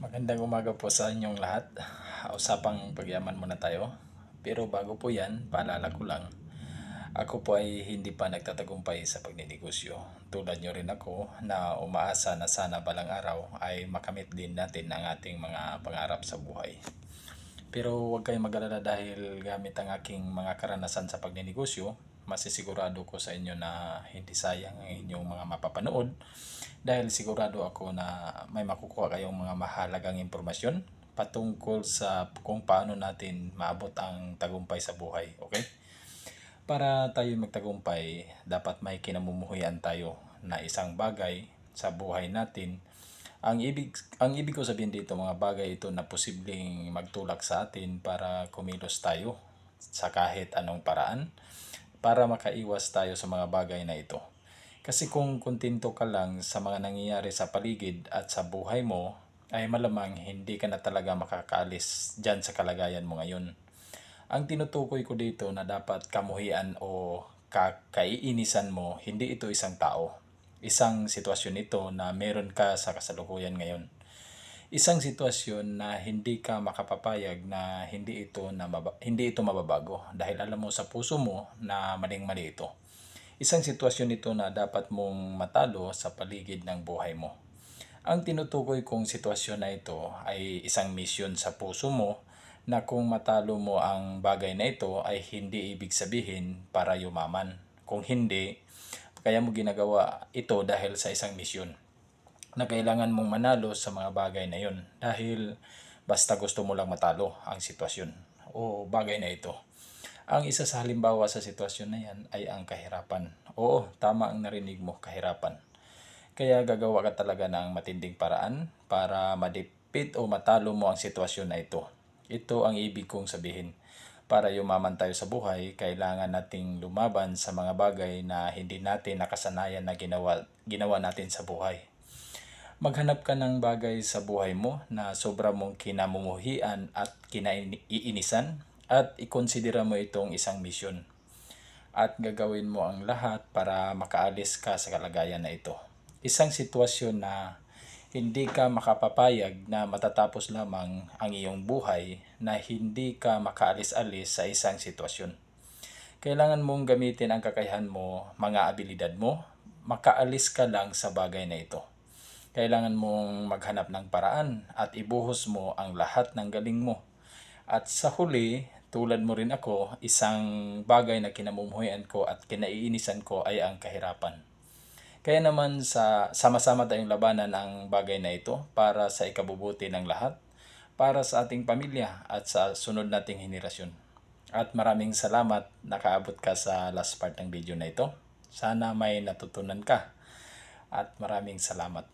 Magandang umaga po sa inyong lahat. Usapang pagyaman muna tayo. Pero bago po yan, paalala ko lang, ako po ay hindi pa nagtatagumpay sa pagninegosyo. Tulad nyo rin ako na umaasa na sana balang araw ay makamit din natin ang ating mga pangarap sa buhay. Pero huwag kayong mag-alala dahil gamit ang aking mga karanasan sa pagninegosyo, masisigurado ko sa inyo na hindi sayang ang inyong mga mapapanood dahil sigurado ako na may makukuha kayong mga mahalagang impormasyon patungkol sa kung paano natin maabot ang tagumpay sa buhay. Okay? Para tayo magtagumpay, dapat may kinamumuhian tayo na isang bagay sa buhay natin. Ang ibig ko sabihin dito, mga bagay ito na posibleng magtulak sa atin para kumilos tayo sa kahit anong paraan para makaiwas tayo sa mga bagay na ito. Kasi kung kontento ka lang sa mga nangyayari sa paligid at sa buhay mo, ay malamang hindi ka na talaga makakaalis dyan sa kalagayan mo ngayon. Ang tinutukoy ko dito na dapat kamuhian o kaiinisan mo, hindi ito isang tao. Isang sitwasyon ito na meron ka sa kasalukuyan ngayon. Isang sitwasyon na hindi ka makapapayag na hindi ito mababago dahil alam mo sa puso mo na maling-mali ito. Isang sitwasyon ito na dapat mong matalo sa paligid ng buhay mo. Ang tinutukoy kong sitwasyon na ito ay isang misyon sa puso mo na kung matalo mo ang bagay na ito ay hindi ibig sabihin para yumaman. Kung hindi, kaya mo ginagawa ito dahil sa isang misyon na kailangan mong manalo sa mga bagay na yon dahil basta gusto mo lang matalo ang sitwasyon o bagay na ito. Ang isa sa halimbawa sa sitwasyon na yan ay ang kahirapan. Oo, tama ang narinig mo, kahirapan. Kaya gagawa ka talaga ng matinding paraan para madipit o matalo mo ang sitwasyon na ito. Ito ang ibig kong sabihin. Para yumaman tayo sa buhay, kailangan nating lumaban sa mga bagay na hindi natin nakasanayan na ginawa natin sa buhay. Maghanap ka ng bagay sa buhay mo na sobra mong kinamumuhian at kinaiinisan at ikonsidera mo itong isang misyon. At gagawin mo ang lahat para makaalis ka sa kalagayan na ito. Isang sitwasyon na hindi ka makapapayag na matatapos lamang ang iyong buhay na hindi ka makaalis-alis sa isang sitwasyon. Kailangan mong gamitin ang kakayahan mo, mga abilidad mo, makaalis ka lang sa bagay na ito. Kailangan mong maghanap ng paraan at ibuhos mo ang lahat ng galing mo. At sa huli, tulad mo rin ako, isang bagay na kinamumuhian ko at kinaiinisan ko ay ang kahirapan. Kaya naman sama-sama tayong labanan ang bagay na ito para sa ikabubuti ng lahat, para sa ating pamilya at sa sunod nating henerasyon. At maraming salamat nakaabot ka sa last part ng video na ito. Sana may natutunan ka at maraming salamat.